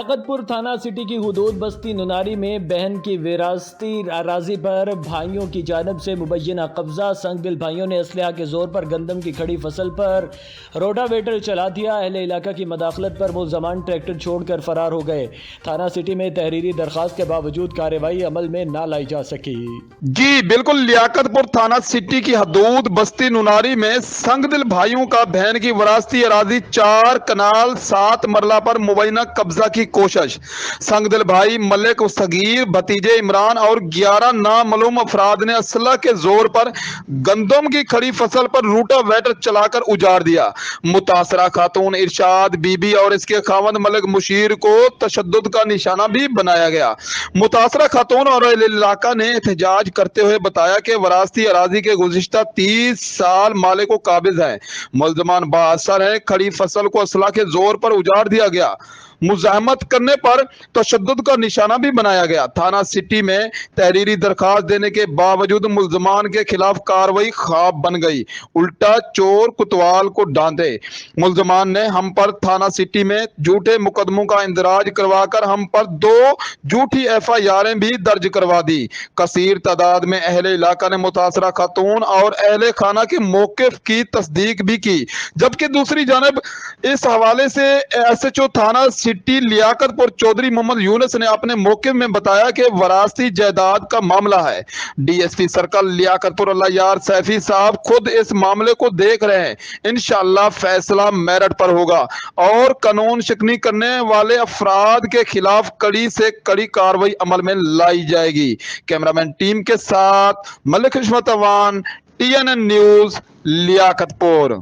لیاقت پور تھانہ سٹی کی حدود بستی نناری میں بہن کی وراثتی اراضی پر بھائیوں کی جانب سے مبینہ قبضہ۔ سنگ دل بھائیوں نے اسلحہ کے زور پر گندم کی کھڑی فصل پر روٹاویٹر چلا دیا۔ اہل علاقہ کی مداخلت پر ملزمان ٹریکٹر چھوڑ کر فرار ہو گئے۔ تھانہ سٹی میں تحریری درخواست کے باوجود کارروائی عمل میں نہ لائی جا سکی۔ جی بالکل، لیاقت پور تھانہ سٹی کی حدود بستی نناری میں سنگ دل بھائیوں کا بہن کی وراثتی اراضی 4 کنال 7 مرلہ پر مبینہ قبضہ کی کوشش۔ سنگ دل بھائی ملک صغیر، بھتیجے عمران اور 11 نامعلوم افراد نے اسلحہ کے زور پر گندم کی کھڑی فصل پر روٹا ویٹر چلا کر اجاڑ دیا۔ متاثرہ خاتون ارشاد بی بی اور اس کے خاوند ملک مشیر کو تشدد کا نشانہ بھی بنایا گیا۔ متاثرہ خاتون اور اہل علاقہ نے احتجاج کرتے ہوئے بتایا کہ وراثتی اراضی کے گزشتہ 30 سال مالک کو قابض ہیں۔ ملزمان بااثر ہیں، کھڑی فصل کو اسلحہ کے زور پر اجاڑ دیا گیا۔ مزاحمت کرنے پر تشدد کا نشانہ بھی بنایا گیا۔ تھانہ سٹی میں تحریری درخواست دینے کے باوجود ملزمان کے خلاف کارروائی خواب بن گئی، الٹا چور کوتوال کو ڈانٹے۔ ملزمان نے ہم پر تھانہ سٹی میں جھوٹے مقدموں کا اندراج کروا کر ہم پر 2 جھوٹی FIR بھی درج کروا دی۔ کثیر تعداد میں اہل علاقہ نے متاثرہ خاتون اور اہل خانہ کے موقف کی تصدیق بھی کی، جبکہ دوسری جانب اس حوالے سے SHO تھانہ سٹی لیاقت پور چودھری محمد یونس نے اپنے موقف میں بتایا کہ وراثتی جائیداد کا معاملہ ہے۔ DSP سرکل لیاقت پور اللہ یار سیفی صاحب خود اس معاملے کو دیکھ رہے ہیں۔ انشاءاللہ فیصلہ میرٹ پر ہوگا اور قانون شکنی کرنے والے افراد کے خلاف کڑی سے کڑی کارروائی عمل میں لائی جائے گی۔ کیمرامین ٹیم کے ساتھ ملک حشمت اوان، TNN نیوز، لیاقت پور۔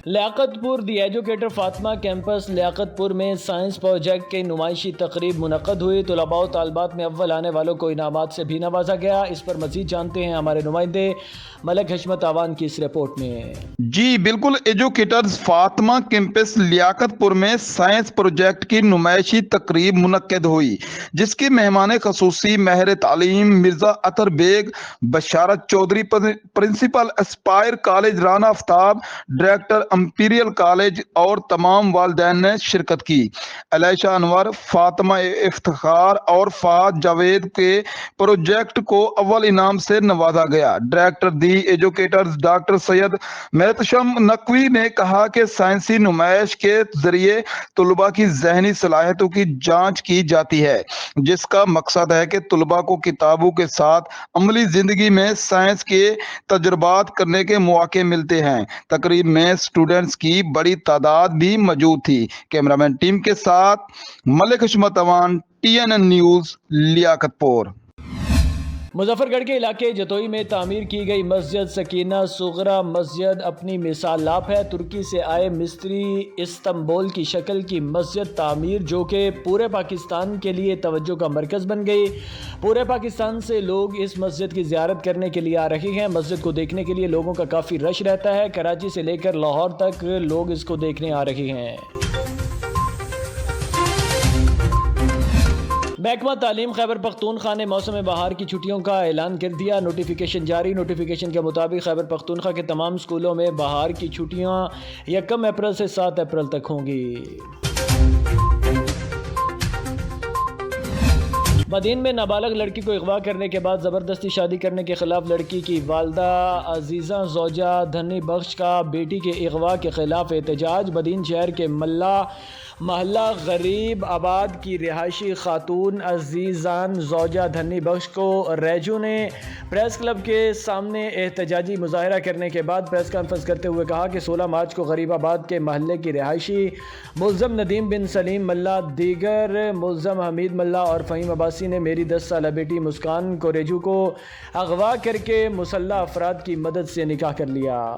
لیاقت پور دی ایجوکیٹر فاطمہ کیمپس لیاقت پور میں سائنس پروجیکٹ کی نمائشی تقریب منعقد ہوئی۔ طلباء و طالبات میں اول آنے والوں کو انعامات سے بھی نوازا گیا۔ اس پر مزید جانتے ہیں ہمارے نمائندے ملک حشمت اوان کی اس رپورٹ میں۔ جی بالکل، ایجوکیٹرز فاطمہ کیمپس لیاقت پور میں سائنس پروجیکٹ کی نمائشی تقریب منعقد ہوئی، جس کی مہمان خصوصی ماہر تعلیم Mirza Attar Baig, Basharat Chaudhry principal Aspire College Rana Aftab, director Imperial College اور تمام والدین نے شرکت کی۔ علیشہ انور، فاطمہ افتخار اور فہد جاوید کے پروجیکٹ کو اول انعام سے نوازا گیا۔ ڈائریکٹر دی ایجوکیٹرز ڈاکٹر سید محتشم نقوی نے کہا کہ سائنسی نمائش کے ذریعے طلباء کی ذہنی صلاحیتوں کی جانچ کی جاتی ہے، جس کا مقصد ہے کہ طلباء کو کتابوں کے ساتھ عملی زندگی میں سائنس کے تجربات کرنے کے مواقع ملتے ہیں۔ تقریب میں اسٹوڈنٹس کی بڑی تعداد بھی موجود تھی۔ کیمرامین ٹیم کے ساتھ ملک حشمت اوان، TNN نیوز، لیاقت پور۔ مظفر گڑھ کے علاقے جتوئی میں تعمیر کی گئی مسجد سکینہ صغرا مسجد اپنی مثال لاپ ہے۔ ترکی سے آئے مستری استنبول کی شکل کی مسجد تعمیر، جو کہ پورے پاکستان کے لیے توجہ کا مرکز بن گئی۔ پورے پاکستان سے لوگ اس مسجد کی زیارت کرنے کے لیے آ رہے ہیں۔ مسجد کو دیکھنے کے لیے لوگوں کا کافی رش رہتا ہے۔ کراچی سے لے کر لاہور تک لوگ اس کو دیکھنے آ رہے ہیں۔ محکمہ تعلیم خیبر پختونخوا نے موسم بہار کی چھٹیوں کا اعلان کر دیا۔ نوٹیفیکیشن جاری۔ نوٹیفیکیشن کے مطابق خیبر پختونخوا کے تمام اسکولوں میں بہار کی چھٹیاں 1 اپریل سے 7 اپریل تک ہوں گی۔ مدین میں نابالغ لڑکی کو اغوا کرنے کے بعد زبردستی شادی کرنے کے خلاف لڑکی کی والدہ عزیزہ زوجہ دھنی بخش کا بیٹی کے اغوا کے خلاف احتجاج۔ مدین شہر کے محلہ غریب آباد کی رہائشی خاتون عزیزان زوجہ دھنی بخش کو ریجو نے پریس کلب کے سامنے احتجاجی مظاہرہ کرنے کے بعد پریس کانفرنس کرتے ہوئے کہا کہ 16 مارچ کو غریب آباد کے محلے کی رہائشی ملزم ندیم بن سلیم ملا، دیگر ملزم حمید ملا اور فہیم عباسی نے میری 10 سالہ بیٹی مسکان کو ریجو کو اغوا کر کے مسلح افراد کی مدد سے نکاح کر لیا۔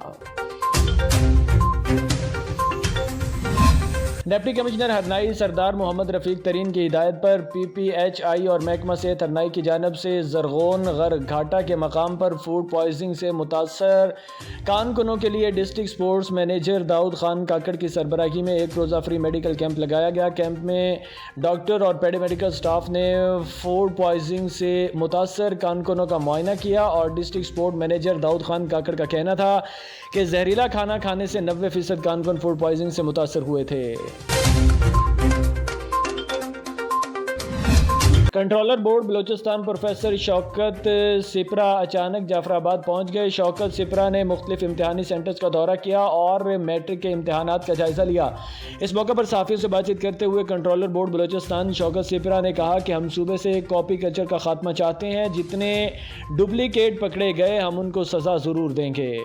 ڈپٹی کمشنر ہرنائی سردار محمد رفیق ترین کی ہدایت پر PPHI اور محکمہ صحت ہرنائی کی جانب سے زرغون غر گھاٹا کے مقام پر فوڈ پوائزننگ سے متاثر کارکنوں کے لیے ڈسٹرکٹ سپورٹس مینیجر داؤد خان کاکڑ کی سربراہی میں 1 روزہ فری میڈیکل کیمپ لگایا گیا۔ کیمپ میں ڈاکٹر اور پیڈی میڈیکل سٹاف نے فوڈ پوائزننگ سے متاثر کارکنوں کا معائنہ کیا اور ڈسٹرکٹ سپورٹ مینیجر داؤد خان کاکڑ کا کہنا تھا کہ زہریلا کھانا کھانے سے 90% کارکن فوڈ پوائزننگ سے متاثر ہوئے تھے۔ کنٹرولر بورڈ بلوچستان پروفیسر شوکت سپرا اچانک جعفر آباد پہنچ گئے۔ شوکت سپرا نے مختلف امتحانی سینٹرز کا دورہ کیا اور میٹرک کے امتحانات کا جائزہ لیا۔ اس موقع پر صحافیوں سے بات چیت کرتے ہوئے کنٹرولر بورڈ بلوچستان شوکت سپرا نے کہا کہ ہم صوبے سے کاپی کلچر کا خاتمہ چاہتے ہیں، جتنے ڈپلیکیٹ پکڑے گئے ہم ان کو سزا ضرور دیں گے۔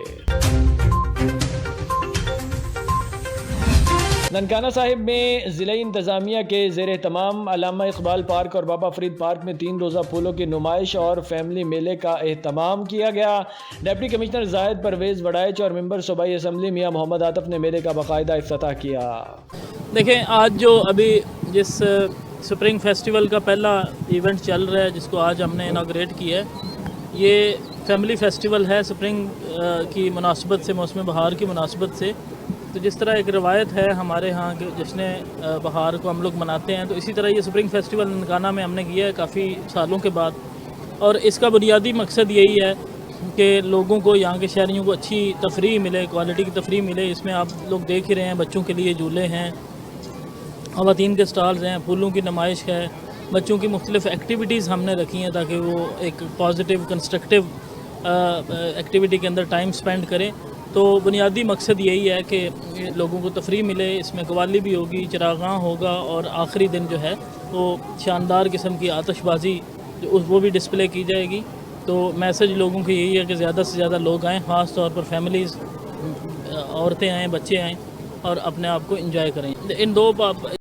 ننکانہ صاحب میں ضلعی انتظامیہ کے زیر اہتمام علامہ اقبال پارک اور بابا فرید پارک میں 3 روزہ پھولوں کی نمائش اور فیملی میلے کا اہتمام کیا گیا۔ ڈپٹی کمشنر زاہد پرویز وڑائچ اور ممبر صوبائی اسمبلی میاں محمد عاطف نے میلے کا باقاعدہ افتتاح کیا۔ دیکھیں، آج جو ابھی جس سپرنگ فیسٹیول کا پہلا ایونٹ چل رہا ہے، جس کو آج ہم نے اناگریٹ کیا ہے، یہ فیملی فیسٹیول ہے سپرنگ کی مناسبت سے، موسم بہار کی مناسبت سے۔ تو جس طرح ایک روایت ہے ہمارے ہاں کہ جشن بہار کو ہم لوگ مناتے ہیں، تو اسی طرح یہ سپرنگ فیسٹیول ننکانہ میں ہم نے کیا ہے کافی سالوں کے بعد، اور اس کا بنیادی مقصد یہی ہے کہ لوگوں کو، یہاں کے شہریوں کو اچھی تفریح ملے، کوالٹی کی تفریح ملے۔ اس میں آپ لوگ دیکھ ہی رہے ہیں، بچوں کے لیے جھولے ہیں، خواتین کے سٹالز ہیں، پھولوں کی نمائش ہے، بچوں کی مختلف ایکٹیویٹیز ہم نے رکھی ہیں تاکہ وہ ایک پازیٹیو کنسٹرکٹیو ایکٹیویٹی کے اندر ٹائم سپینڈ کریں۔ تو بنیادی مقصد یہی ہے کہ لوگوں کو تفریح ملے، اس میں قوالی بھی ہوگی، چراغاں ہوگا، اور آخری دن جو ہے وہ شاندار قسم کی آتش بازی وہ بھی ڈسپلے کی جائے گی۔ تو میسج لوگوں کی یہی ہے کہ زیادہ سے زیادہ لوگ آئیں، خاص طور پر فیملیز، عورتیں آئیں، بچے آئیں اور اپنے آپ کو انجوائے کریں۔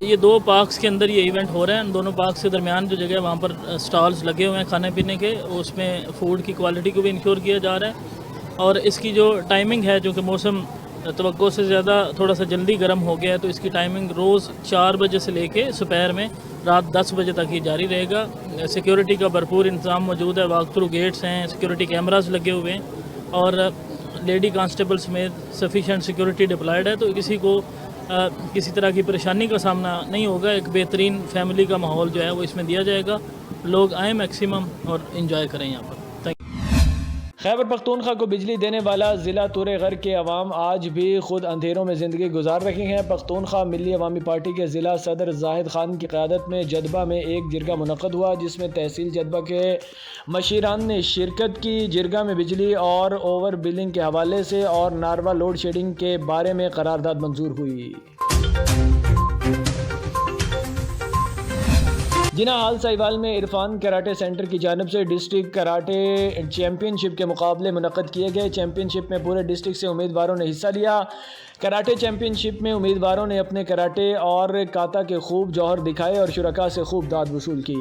یہ دو پارکس کے اندر یہ ایونٹ ہو رہا ہے۔ ان دونوں پارکس کے درمیان جو جگہ ہے وہاں پر سٹالز لگے ہوئے ہیں کھانے پینے کے، اس میں فوڈ کی کوالٹی کو بھی انشور کیا جا رہا ہے، اور اس کی جو ٹائمنگ ہے، جو کہ موسم توقع سے زیادہ تھوڑا سا جلدی گرم ہو گیا ہے، تو اس کی ٹائمنگ روز 4 بجے سے لے کے دوپہر میں رات 10 بجے تک ہی جاری رہے گا۔ سیکیورٹی کا بھرپور انتظام موجود ہے، واک تھرو گیٹس ہیں، سیکیورٹی کیمراز لگے ہوئے ہیں، اور لیڈی کانسٹیبل سمیت سفیشینٹ سیکیورٹی ڈپلائیڈ ہے، تو کسی کو کسی طرح کی پریشانی کا سامنا نہیں ہوگا۔ ایک بہترین فیملی کا ماحول جو ہے وہ اس میں دیا جائے گا۔ لوگ آئیں میکسیمم اور انجوائے کریں یہاں پر۔ خیبر پختونخوا کو بجلی دینے والا ضلع طور غر کے عوام آج بھی خود اندھیروں میں زندگی گزار رہے ہیں۔ پختونخوا ملی عوامی پارٹی کے ضلع صدر زاہد خان کی قیادت میں جدبہ میں ایک جرگہ منعقد ہوا، جس میں تحصیل جدبہ کے مشیران نے شرکت کی۔ جرگہ میں بجلی اور اوور بلنگ کے حوالے سے اور ناروا لوڈ شیڈنگ کے بارے میں قرارداد منظور ہوئی۔ جناح ہال ساہیوال میں عرفان کراٹے سینٹر کی جانب سے ڈسٹرکٹ کراٹے چیمپئن شپ کے مقابلے منعقد کیے گئے۔ چیمپئن شپ میں پورے ڈسٹرکٹ سے امیدواروں نے حصہ لیا۔ کراٹے چیمپئن شپ میں امیدواروں نے اپنے کراٹے اور کاتا کے خوب جوہر دکھائے اور شرکاء سے خوب داد وصول کی۔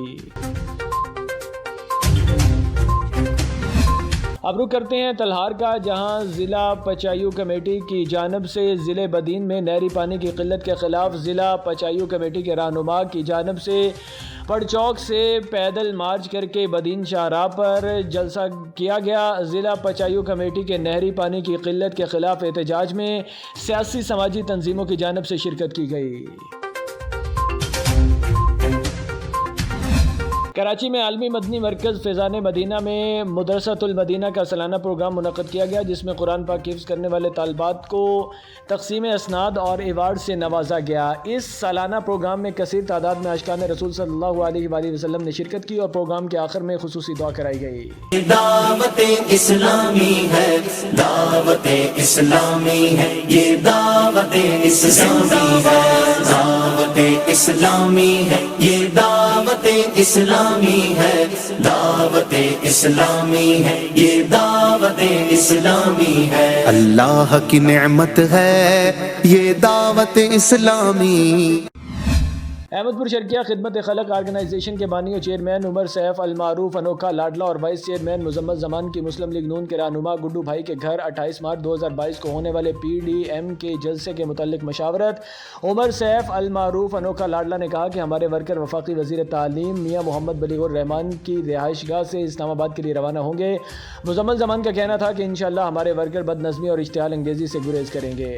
اب رخ کرتے ہیں تلہار کا، جہاں ضلع پچایو کمیٹی کی جانب سے ضلع بدین میں نہری پانی کی قلت کے خلاف ضلع پچایو کمیٹی کے رہنما کی جانب سے پڑچوک سے پیدل مارچ کر کے بدین شاہراہ پر جلسہ کیا گیا۔ ضلع پچایو کمیٹی کے نہری پانی کی قلت کے خلاف احتجاج میں سیاسی سماجی تنظیموں کی جانب سے شرکت کی گئی۔ کراچی میں عالمی مدنی مرکز فیضان مدینہ میں مدرسۃ المدینہ کا سالانہ پروگرام منعقد کیا گیا، جس میں قرآن پاک حفظ کرنے والے طالبات کو تقسیم اسناد اور ایوارڈ سے نوازا گیا۔ اس سالانہ پروگرام میں کثیر تعداد میں عاشقان رسول صلی اللہ علیہ وآلہ وسلم نے شرکت کی اور پروگرام کے آخر میں خصوصی دعا کرائی گئی۔ دعوت اسلامی ہے، دعوت اسلامی ہے، یہ دعوت اسلامی ہے، دعوت اسلامی ہے، یہ دعوت اسلامی ہے، دعوت اسلامی ہے، یہ دعوت اسلامی ہے۔ اللہ کی نعمت ہے یہ دعوت اسلامی۔ احمد پور شرکیہ خدمت خلق آرگنائزیشن کے بانی و چیئرمین عمر سیف المعروف انوکھا لاڈلا اور وائس چیئرمین مزمل زمان کی مسلم لیگ نون کے رہنما گڈو بھائی کے گھر 28 مارچ 2022 کو ہونے والے PDM کے جلسے کے متعلق مشاورت۔ عمر سیف المعروف انوکھا لاڈلا نے کہا کہ ہمارے ورکر وفاقی وزیر تعلیم میاں محمد بلیغ الرحمان کی رہائش گاہ سے اسلام آباد کے لیے روانہ ہوں گے۔ مزمل زمان کا کہنا تھا کہ انشاءاللہ ہمارے ورکر بد نظمی اور اشتعال انگیزی سے گریز کریں گے۔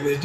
MSD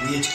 DHQ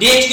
DHQ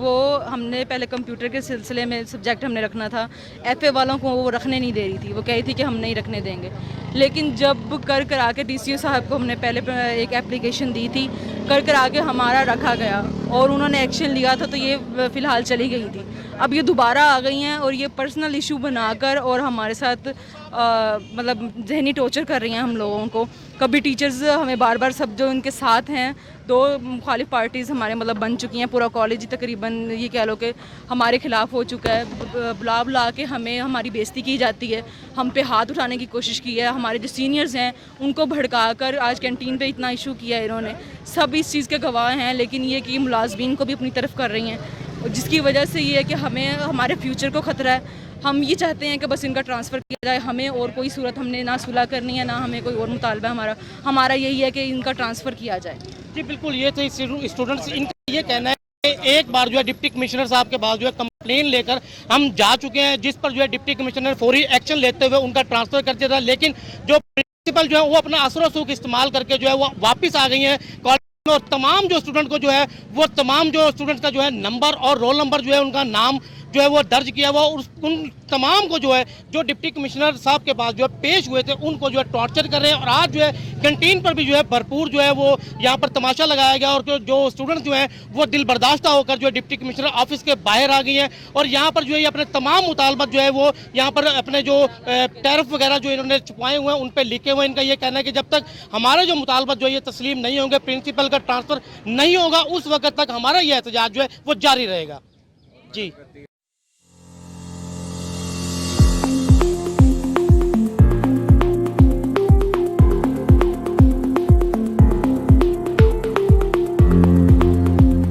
وہ ہم نے پہلے کمپیوٹر کے سلسلے میں سبجیکٹ ہم نے رکھنا تھا، ایف اے والوں کو وہ رکھنے نہیں دے رہی تھی، وہ کہہ رہی تھی کہ ہم نہیں رکھنے دیں گے. لیکن جب کرا کے ڈی سی او صاحب کو ہم نے پہلے ایک اپلیکیشن دی تھی، کرا کے ہمارا رکھا گیا اور انہوں نے ایکشن لیا تھا، تو یہ فی الحال چلی گئی تھی. اب یہ دوبارہ آ گئی ہیں اور یہ پرسنل ایشو بنا کر اور ہمارے ساتھ مطلب ذہنی ٹارچر کر رہی ہیں ہم لوگوں کو. کبھی ٹیچرز ہمیں بار بار سب جو ان کے ساتھ ہیں، 2 مخالف پارٹیز ہمارے مطلب بن چکی ہیں، پورا کالج تقریباً یہ کہہ لو کہ ہمارے خلاف ہو چکا ہے. بلا کے ہمیں ہماری بےزتی کی جاتی ہے، ہم پہ ہاتھ اٹھانے کی کوشش کی ہے. ہمارے جو سینئرز ہیں ان کو بھڑکا کر آج کینٹین پہ اتنا ایشو کیا ہے انہوں نے، سب اس چیز کے گواہ ہیں. لیکن یہ کہ ملازمین کو بھی اپنی طرف کر رہی ہیں، جس کی وجہ سے یہ ہے کہ ہمیں ہمارے فیوچر کو خطرہ ہے. ہم یہ چاہتے ہیں کہ بس ان کا ٹرانسفر کیا جائے. ہمیں اور کوئی صورت ہم نے نہ صلح کرنی ہے، نہ ہمیں کوئی اور مطالبہ ہمارا یہی ہے کہ ان کا ٹرانسفر کیا جائے. جی بالکل، یہ تھے اسٹوڈنٹس. ان کا یہ کہنا ہے کہ ایک بار جو ہے ڈپٹی کمشنر صاحب کے پاس جو ہے کمپلین لے کر ہم جا چکے ہیں، جس پر جو ہے ڈپٹی کمشنر فوری ایکشن لیتے ہوئے ان کا ٹرانسفر کر دیا تھا. لیکن جو پرنسپل جو ہے وہ اپنا اثر و رسوخ استعمال کر کے جو ہے وہ واپس آ گئی ہیں کالج میں، اور تمام جو اسٹوڈنٹ کو جو ہے وہ تمام جو اسٹوڈنٹ کا جو ہے نمبر اور رول نمبر جو ہے ان کا نام جو ہے وہ درج کیا ہوا، اور ان تمام کو جو ہے جو ڈپٹی کمشنر صاحب کے پاس جو ہے پیش ہوئے تھے ان کو جو ہے ٹارچر کر رہے ہیں. اور آج جو ہے کینٹین پر بھی جو ہے بھرپور جو ہے وہ یہاں پر تماشا لگایا گیا، اور جو اسٹوڈنٹ جو ہیں وہ دل برداشتہ ہو کر جو ہے ڈپٹی کمشنر آفس کے باہر آ گئی ہیں، اور یہاں پر جو ہے اپنے تمام مطالبات جو ہے وہ یہاں پر اپنے جو ٹیرف وغیرہ جو انہوں نے چھپائے ہوئے ہیں ان پہ لکھے ہوئے ہیں. ان کا یہ کہنا ہے کہ جب تک ہمارے جو مطالبات جو ہے یہ تسلیم نہیں ہوں گے، پرنسپل کا ٹرانسفر نہیں ہوگا، اس وقت تک ہمارا یہ احتجاج جو ہے وہ جاری رہے گا. جی